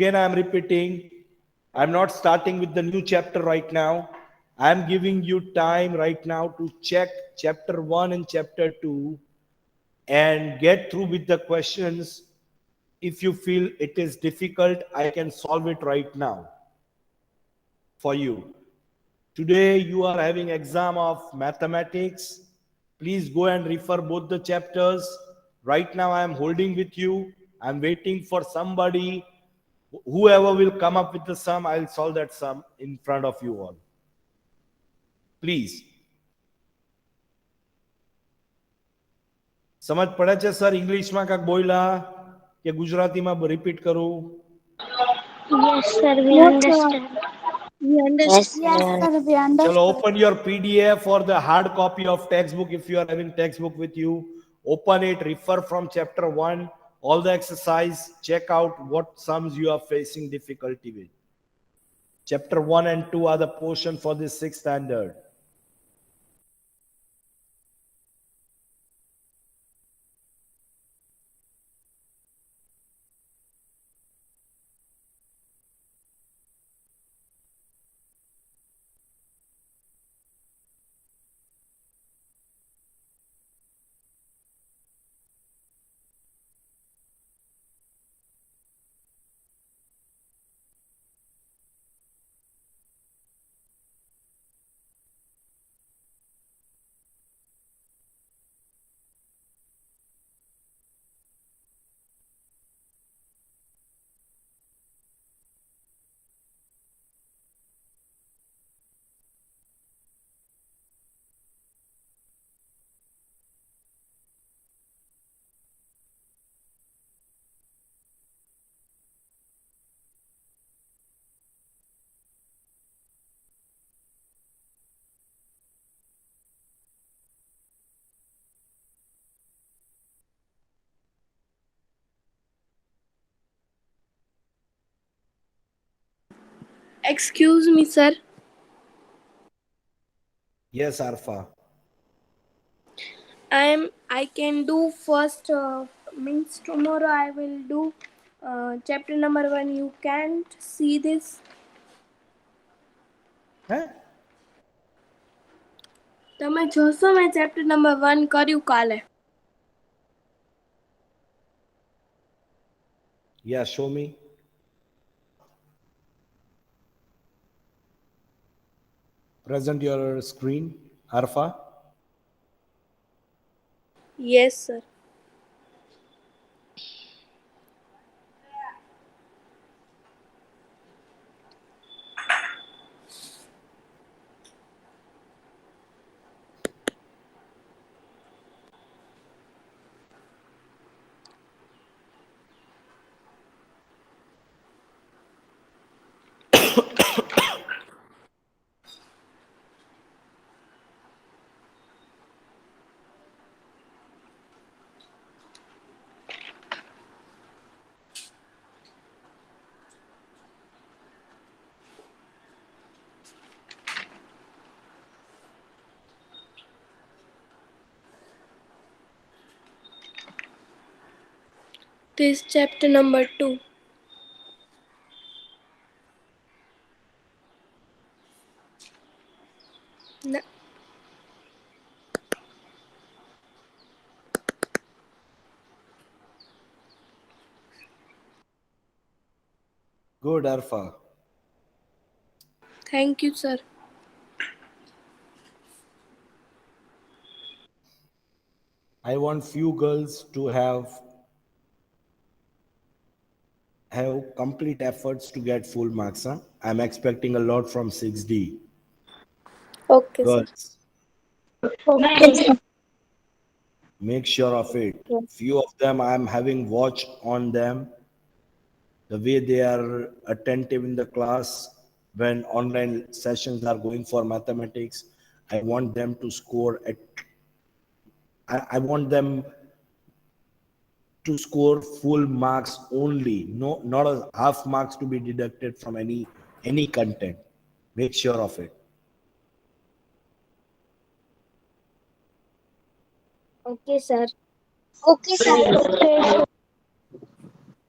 Again, I'm repeating, I'm not starting with the new chapter right now. I'm giving you time right now to check chapter 1 and chapter 2 and get through with the questions. If you feel it is difficult, I can solve it right now for you. Today you are having exam of mathematics. Please go and refer both the chapters. Right now I am holding with you. I'm waiting for somebody. Whoever will come up with the sum, I'll solve that sum in front of you all. Please. સમજ પડે છે sir ઇંગ્લિશમાં કાંક બોયલા કે ગુજરાતીમાં repeat કરું? Yes, sir, we understand. Yes, sir, we understand. Chalo, open your PDF or the hard copy of textbook if you are having textbook with you. Open it, refer from chapter 1, all the exercise, check out what sums you are facing difficulty with. Chapter 1 and 2 are the portion for this 6th standard. Excuse me, sir. Yes, Arfa. I can do first. Means tomorrow I will do chapter number 1. You can't see this. Huh? તમે જોશો મેં chapter number 1 કર્યું કાલે. Yeah, show me. Present your screen, Arfa. Yes, sir. This chapter number 2. No. Good, Arfa. Thank you, sir. I want few girls to have complete efforts to get full marks. Huh? I'm expecting a lot from 6D. Okay, sir. Girls, Okay, sir. make sure of it. Few of them I'm having watch on them, the way they are attentive in the class when online sessions are going for mathematics. I want them to score at I want them to score full marks only, no, not a half marks to be deducted from any content. Make sure of it. Okay, sir. Okay, sir. Okay, sir.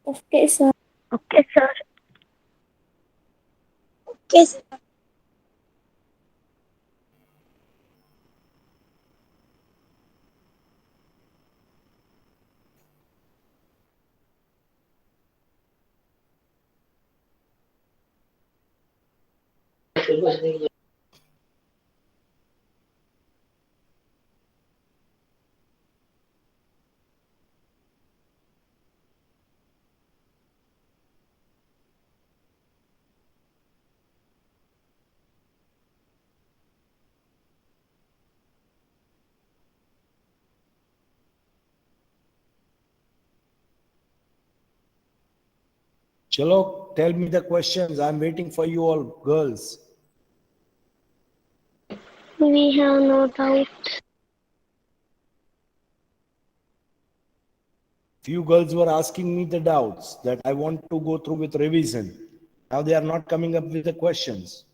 Okay, sir. Okay, sir. Okay, sir. Chalo, tell me the questions. I'm waiting for you all, girls. We have no doubt. Few girls were asking me the doubts that I want to go through with revision. Now they are not coming up with the questions.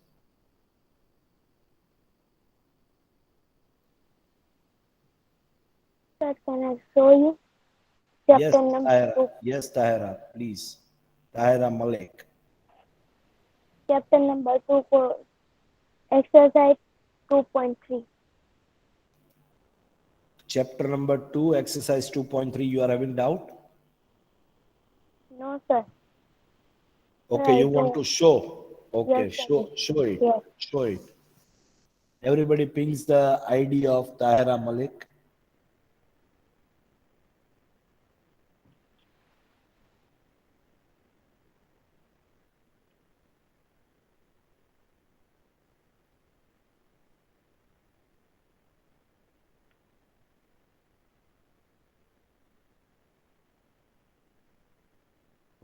Sir, can I show you? Yes, Chapter number Tahira. 2. Yes, Tahira, please. Tahira Malik. Chapter number 2 for exercise 2.3. Chapter number 2, exercise 2.3. You are having doubt? No, sir. Okay, you want to show. Okay, Yes, sir. show it. Yes. Show it. Everybody pings the ID of Tahira Malik.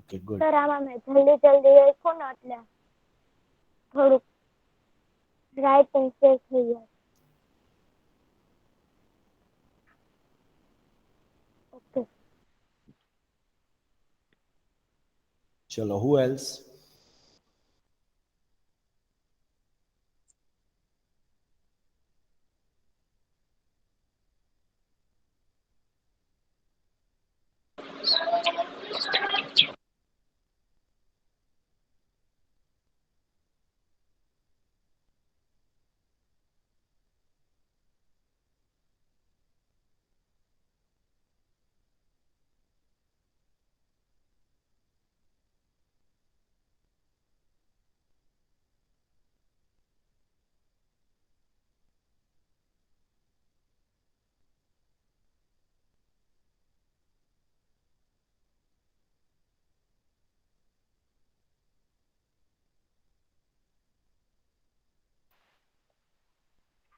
Okay, good. Sir આમાં મેં જલ્દી જલ્દી લખ્યું ને એટલે થોડુંક writing check થઈ જાય. Okay. Chalo, who else?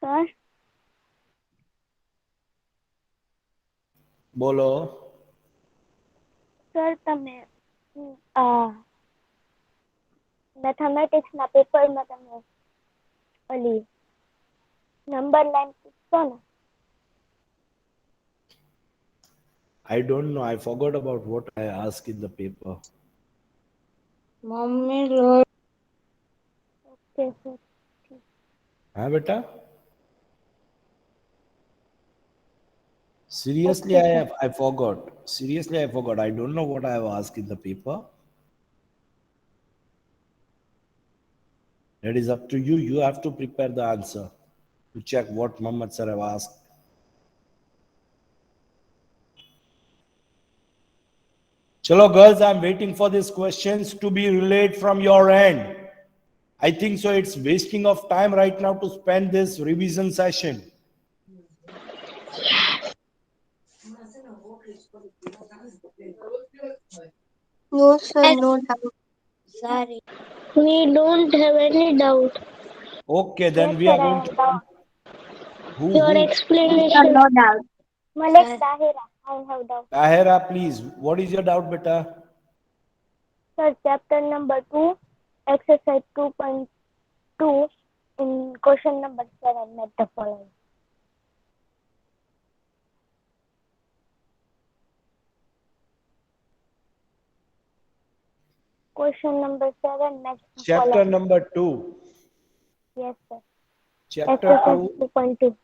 Sir Bolo. Sir તમે મેથેમેટિક્સના પેપરમાં તમે ઓલી નંબર લાઈન પૂછશો ને. I don't know. I forgot about what I asked in the paper. Mommy, Lord. Okay sir. Huh, beta? Seriously, Okay, I forgot. Seriously, I forgot. I don't know what I have asked in the paper. That is up to you. You have to prepare the answer to check what Muhammad sir have asked. Chalo, girls, I'm waiting for these questions to be relayed from your end. I think so. It's wasting of time right now to spend this revision session. No, sir, no doubt. Sorry. we don't have any doubt. Okay, then Yes, we sir, are I going have to. doubt. Who? Your Who? explanation. No doubt. Malik Sir. Tahira, I have doubt. Tahira, please. What is your doubt, beta? Sir, chapter number 2, exercise 2.2, in question number 7, met the following. Question number 7, match the Chapter following. number 2. Yes, sir. Chapter Exercise 2, 2.2.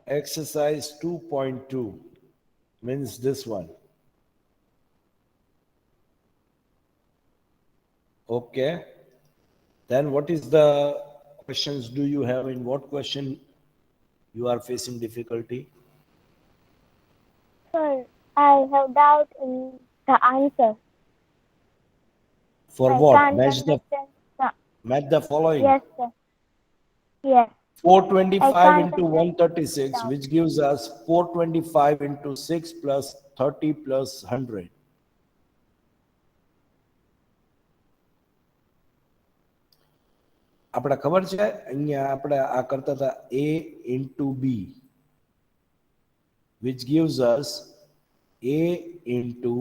exercise 2.2 means this one. Okay. Then what is the questions do you have? In what question you are facing difficulty? Sir, I have doubt in the answer. For I what? can't understand the. Match the following. Yes, sir. Yes. I 425 can't into understand 136, doubt. which gives us 425 into 6 plus 30 plus 100. આપણે ખબર છે અહીંયા આપણે આ કરતા હતા a into b, which gives us a into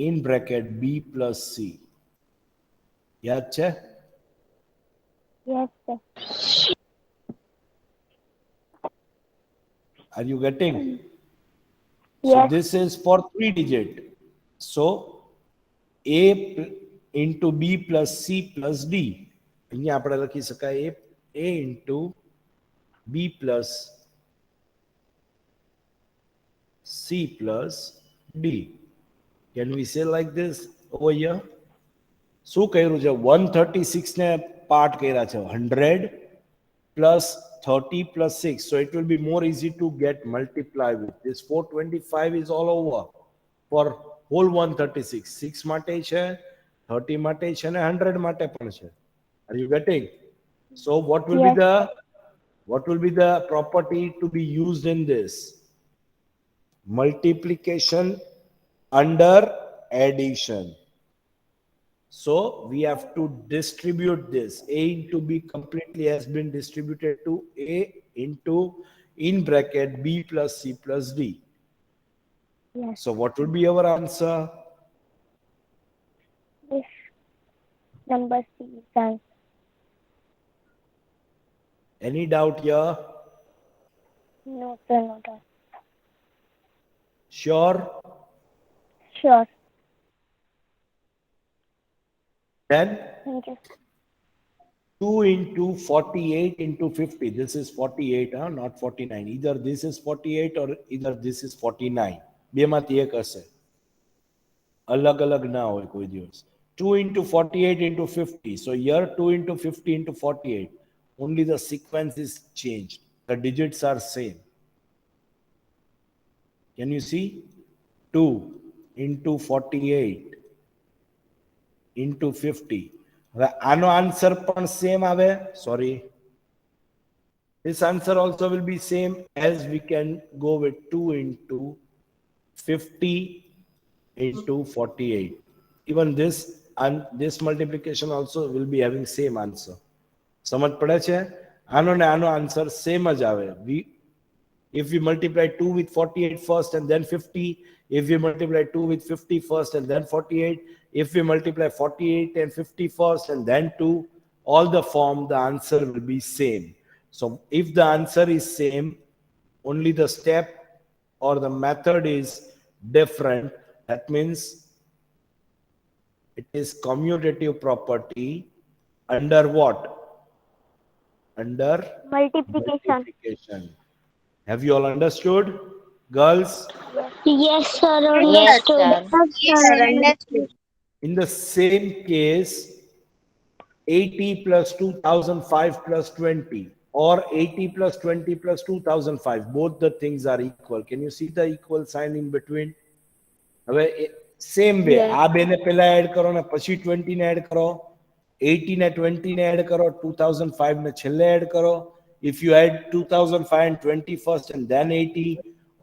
in bracket b plus c. યાદ છે? Yes, sir. Are you getting? So Yes. this is for 3 digit. So a into b plus c plus d. અહીંયા આપણે લખી શકાય a into b plus c plus d. Can we say like this over here? શું કર્યું છે? 136 ને part કર્યા છે 100 plus 30 plus 6. So it will be more easy to get multiply with. This 425 is all over for whole 136. 6 માટે છે, 30 માટે છે અને 100 માટે પણ છે. Are you getting? So what will Yes. be the property to be used in this? Multiplication under addition. So we have to distribute this. A into B completely has been distributed to A into in bracket B plus C plus D. Yes. So what would be our answer? This number C is answer. Any doubt here? No, sir, no doubt. Sure? Sure. Then Thank you. 2 into 48 into 50. This is 48, not 49. Either this is 48 or either this is 49. બેમાંથી એક હશે. અલગ અલગ ના હોય કોઈ દિવસ. 2 into 48 into 50. So here 2 into 50 into 48. Only the sequence is changed. The digits are same. Can you see? 2 into 48 into 50. હવે આનો આન્સર પણ સેમ આવે. Sorry. This answer also will be same, as we can go with 2 into 50 into 48. Even this and this multiplication also will be having same answer. સમજ પડે છે? આનો ને આનો આન્સર સેમ જ આવે. If we multiply 2 with 48 first and then 50, if we multiply 2 with 50 first and then 48, if we multiply 48 and 50 first and then 2, all the form, the answer will be same. So if the answer is same, only the step or the method is different. That means it is commutative property under what? Under multiplication. Have you all understood, girls? Yes, sir. Yes, sir. Yes, sir. Understood. In the same case, 80 plus 2005 plus 20 or 80 plus 20 plus 2005, both the things are equal. Can you see the equal sign in between? હવે same way આ બે ને પહેલા add કરો ને પછી 20 ને add કરો, 80 ને 20 ને એડ કરો, 2005 ને છેલ્લે એડ કરો. If you add 2005 and 20 first and then 80,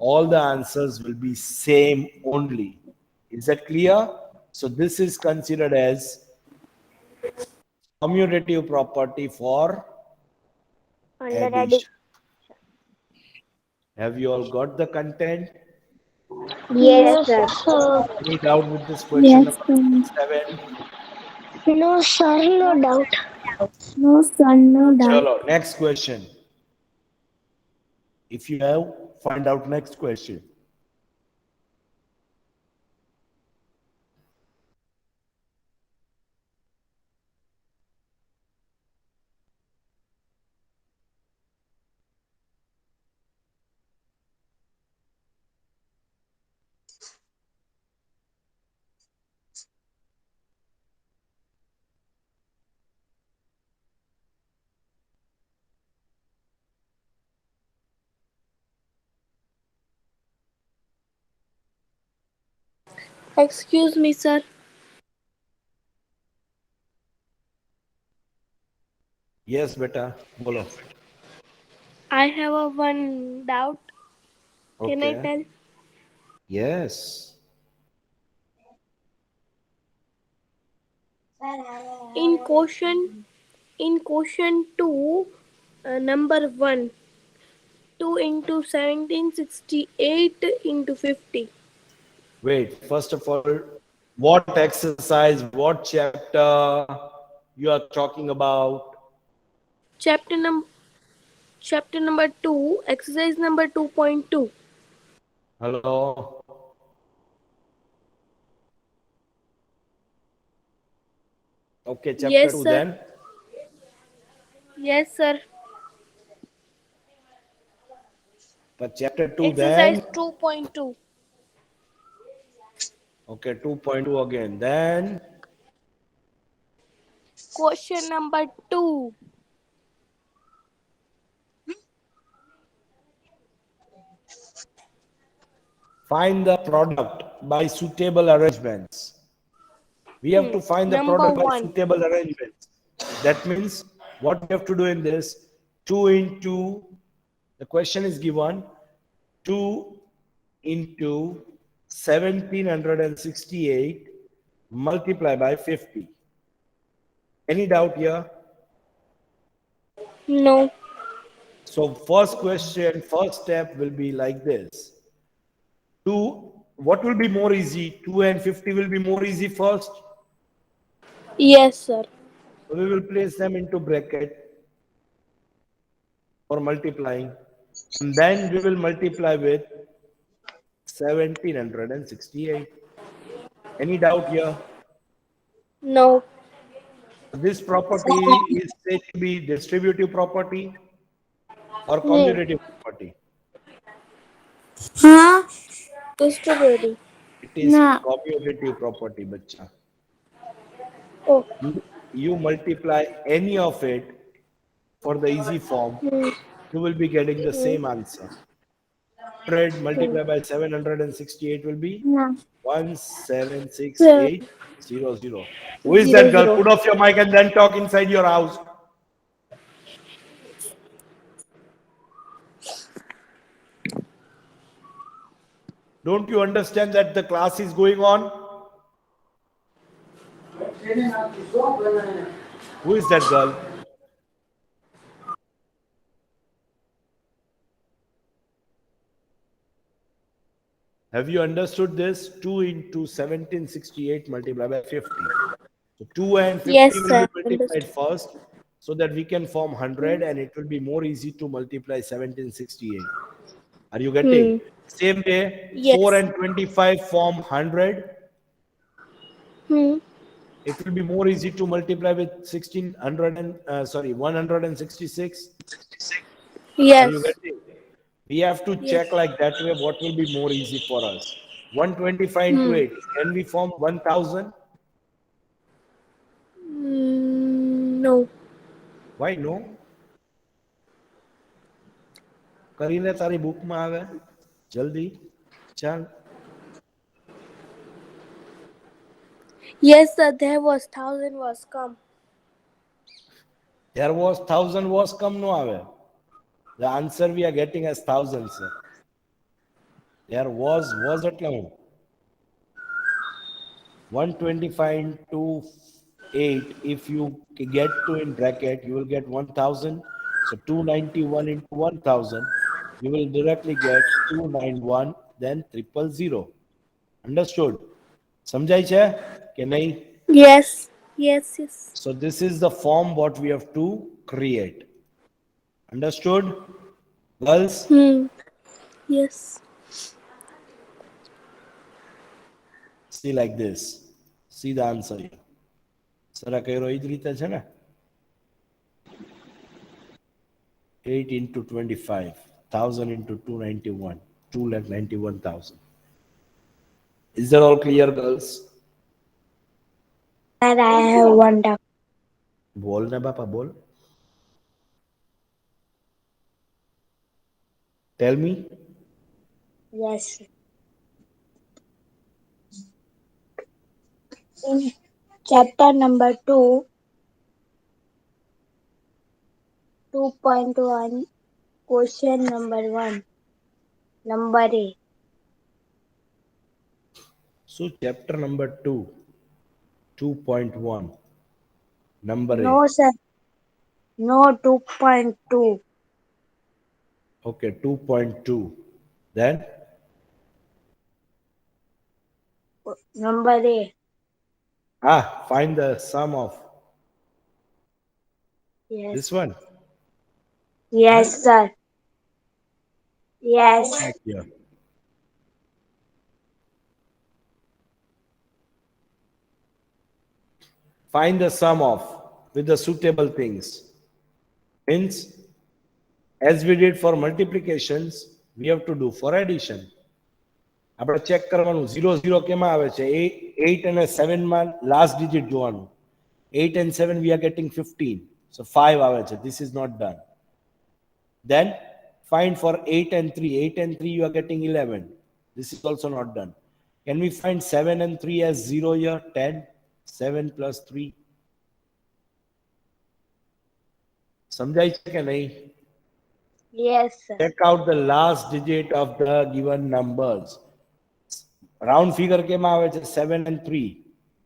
all the answers will be same only. Is that clear? So this is considered as commutative property for Under addition. Have you all got the content? Yes, sir. Any doubt with this question? Yes, Number 7. No, sir. No doubt. No, sir, no doubt. Chalo, next question. If you have, find out next question. Excuse me, sir. Yes, beta. Bolo. I have a one doubt. Can I Okay. tell? Yes. In question 2, number 1, 2 into 1768 into 50. Wait, first of all, what exercise, what chapter you are talking about? Chapter num chapter number 2, exercise number 2.2. Hello? Okay, chapter Yes, 2 sir. then. Yes, sir. But chapter 2 Exercise then. 2.2. Okay, 2.2 again. Then Question number 2. find the product by suitable arrangements. We have to find the Number product by 1. suitable arrangements. That means what we have to do in this, 2 into, the question is given, 2 into 1768 multiply by 50. Any doubt here? No. So first question, first step will be like this. 2, what will be more easy? 2 and 50 will be more easy first. Yes, sir. So we will place them into bracket for multiplying. And then we will multiply with 1768. Any doubt here? No. This property is said to be distributive property or Hmm. commutative property. Distributive. It is commutative property, bacha. Oh. You multiply any of it for the easy form, you will be getting the same answer. 100 multiplied by 768 will be 176,800. Who is that girl? 00. Put off your mic and then talk inside your house. Don't you understand that the class is going on? Who is that girl? Have you understood this? 2 into 1768 multiplied by 50. So 2 and 50 Yes, will sir. be multiplied Understood. first so that we can form 100 and it will be more easy to multiply 1768. Are you getting? Same day, 4 Yes. and 25 form 100. Hmm. It will be more easy to multiply with 1600 and 166. Are you Yes. getting? We have to Yes. check like that way what will be more easy for us. 125 into 8. Can we form 1000? No. Why no? કરીને તારી બુકમાં આવે જલ્દી ચાલ. Yes, sir. There was 1000 was come. There was 1000 was કમ નો આવે. The answer we are getting as thousands. There was એટલે હું 125 into 8. If you get 2 in bracket, you will get 1000. So 291 into 1000, you will directly get 291, then 000. Understood? સમજાય છે કે નહીં? Yes. Yes. Yes. So this is the form what we have to create. Understood? Girls? Yes. See like this. See the answer here. Sir આ કર્યો એ જ રીતે છે ને? 8 into 25, 1000 into 291, 291,000. Is that all clear, girls? Sir, I have one doubt. बोल ना बापा बोल. Tell me. Yes. In chapter number 2, 2.1, question number 1, number A. So chapter number 2, 2.1, number No, A. sir. No, 2.2. Okay, 2.2. Then Number A. find the sum of Yes. this one. Yes, sir. Yes. Check here. Find the sum of with the suitable things. Means, as we did for multiplications, we have to do for addition. આપણે check કરવાનું 0 કેમાં આવે છે 8 અને 7 માં last digit જોવાનું 8 and 7 we are getting 15, so 5 આવે છે. This is not done. Then find for 8 and 3. 8 and 3 you are getting 11. This is also not done. Can we find 7 and 3 as 0 here? 10. 7 plus 3. સમજાય છે કે નહીં? Yes, sir. Check out the last digit of the given numbers. Round figure came out 7 and 3.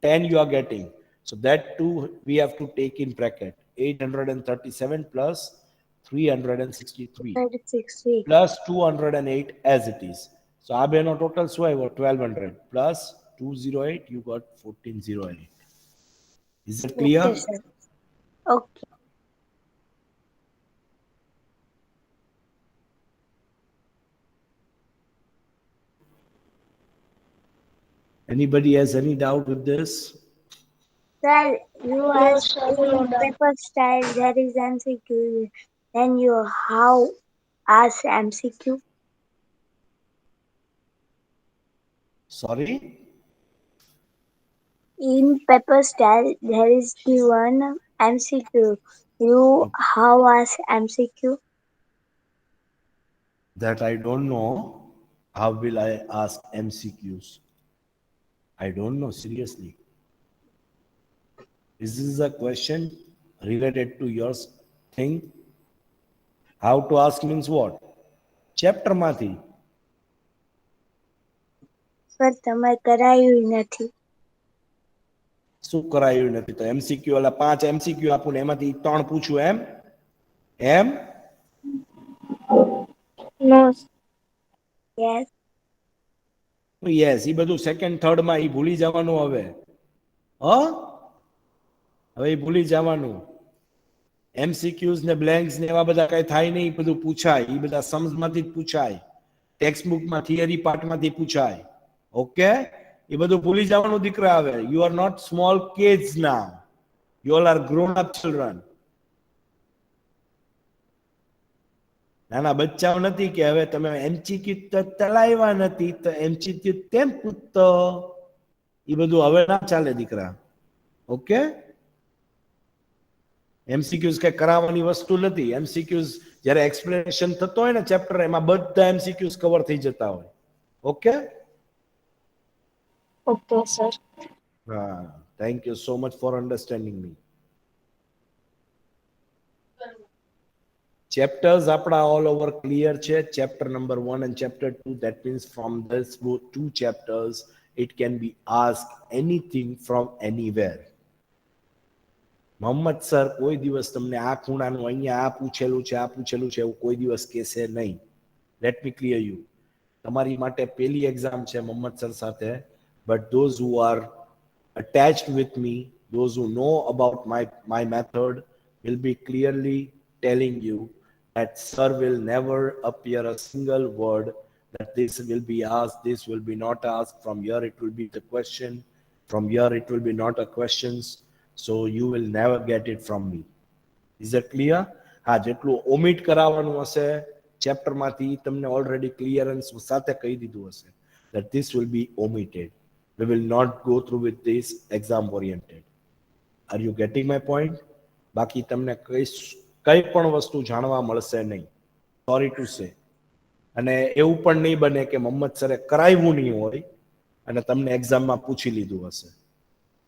10 you are getting. So that too we have to take in bracket. 837 plus 363 360. plus 208 as it is. So આ બેનો total શું આવ્યો 1200 plus 208 you got 1408. Is it clear? Okay, sir. Okay. Anybody has any doubt with this? Sir, you asked in paper style there is MCQ. Then you how ask MCQ? Sorry? In paper style there is given MCQ. You how ask MCQ? That I don't know. How will I ask MCQs? I don't know, seriously. Is this a question related to your thing? How to ask means what? Chapter માંથી. Sir, તમે કરાયું નથી. શું કરાયું નથી? તો MCQ વાળા 5 MCQ આપું ને એમાંથી 3 પૂછું એમ? એમ? No. Yes. યસ, એ બધું સેકન્ડ થર્ડ માં એ ભૂલી જવાનું હવે. હવે એ ભૂલી જવાનું. MCQs ને બ્લેન્ક્સ ને એવા બધા કઈ થાય નહીં, એ બધું પૂછાય. એ બધા सम्स માંથી જ પૂછાય. ટેક્સ્ટ બુક માં થિયરી પાર્ટ માંથી પૂછાય. ઓકે? એ બધું ભૂલી જવાનું દીકરા હવે. You are not small kids now. You all are grown up children. નાના બચ્ચાઓ નથી કે હવે તમે MCQ તો ચલાવ્યા નથી તો MCQ કેમ પૂછતો? એ બધું હવે ના ચાલે દીકરા. ઓકે? MCQs કે કરાવવાની વસ્તુ નથી. MCQs જ્યારે એક્સપ્લેનેશન થતો હોય ને ચેપ્ટર એમાં બધા MCQs કવર થઈ જતા હોય. Okay? Okay, sir. Thank you so much for understanding me. Chapters apna all over clear che. Chapter number 1 and chapter 2, that means from this 2 chapters it can be asked anything from anywhere. Mohammad sir કોઈ દિવસ તમને આ ખૂણાનું અહીંયા આ પૂછેલું છે એવું કોઈ દિવસ કહેશે નહીં. Let me clear you. તમારી માટે પહેલી એક્ઝામ છે મોહમ્મદ સર સાથે, but those who are attached with me, those who know about my method will be clearly telling you that sir will never appear a single word that this will be asked, this will be not asked. From here it will be the question, from here it will be not a questions. So you will never get it from me. Is that clear? જેટલું omit કરાવવાનું હશે chapter માંથી તમને already clearance સાથે કહી દીધું હશે that this will be omitted. We will not go through with this exam oriented. Are you getting my point? બાકી તમને કઈ પણ વસ્તુ જાણવા મળશે નહીં. Sorry to say. અને એવું પણ નહીં બને કે મોહમ્મદ સરે કરાવ્યું નહીં હોય અને તમને એક્ઝામમાં પૂછી લીધું હશે.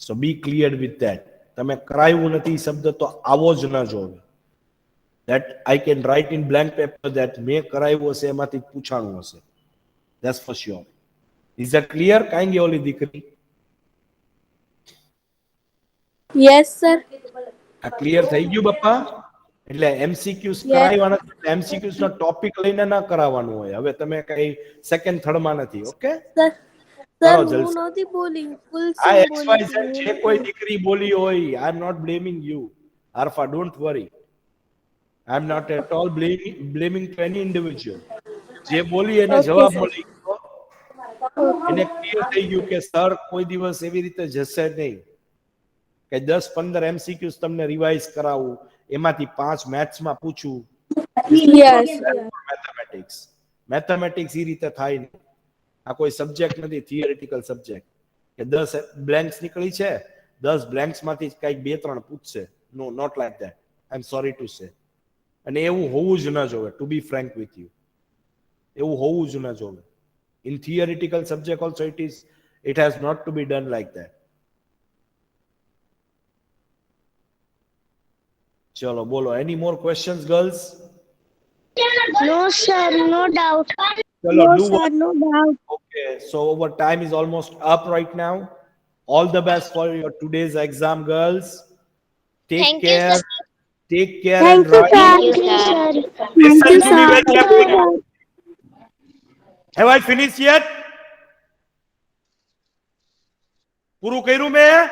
So be clear with that. તમે કરાયું નથી શબ્દ તો આવો જ ન જોવે. That I can write in blank paper that મેં કરાયું હશે એમાંથી પૂછાણું હશે. That's for sure. Is that clear? કાંઈ ગઈ ઓલી દીકરી? Yes, sir. આ ક્લિયર થઈ ગયું બાપા? એટલે MCQs કરાવવા નથી, MCQs નો ટોપિક લઈને ના કરાવવાનું હોય. હવે તમે કઈ સેકન્ડ થર્ડ માં નથી. ઓકે? Sir, કરો sir, જલ્દી. હું નહોતી બોલી. ફૂલ આ સિંગ બોલી XYZ હતી. જે કોઈ દીકરી બોલી હોય, I am not blaming you. Arfa, don't worry. I am not at all blaming to any individual. જે બોલી એને Okay, જવાબ sir. મળી ગયો. એને ક્લિયર થઈ ગયું કે સર કોઈ દિવસ એવી રીતે જશે નહીં કે 10-15 MCQs તમને રિવાઇઝ કરાવું, એમાંથી 5 મેથ્સમાં પૂછું. Yes. મેથેમેટિક્સ એ રીતે થાય નહીં. આ કોઈ સબ્જેક્ટ નથી, થિયરિટિકલ સબ્જેક્ટ કે 10 બ્લેન્ક્સ નીકળી છે, 10 બ્લેન્ક્સ માંથી કંઈક 2-3 પૂછશે. No, not like that. I am sorry to say. અને એવું હોવું જ ન જોવે, to be frank with you. એવું હોવું જ ન જોવે. In theoretical subject also it has not to be done like that. Chalo, bolo. Any more questions, girls? No, sir, no doubt. Chalo, No, do sir, what? no doubt. Okay, so our time is almost up right now. All the best for your today's exam, girls. Take Thank you, care. sir. Take care Thank and you, write. sir. Thank you, sir. Listen you, to me sir. very carefully. Have I finished yet? પૂરું કર્યું મેં?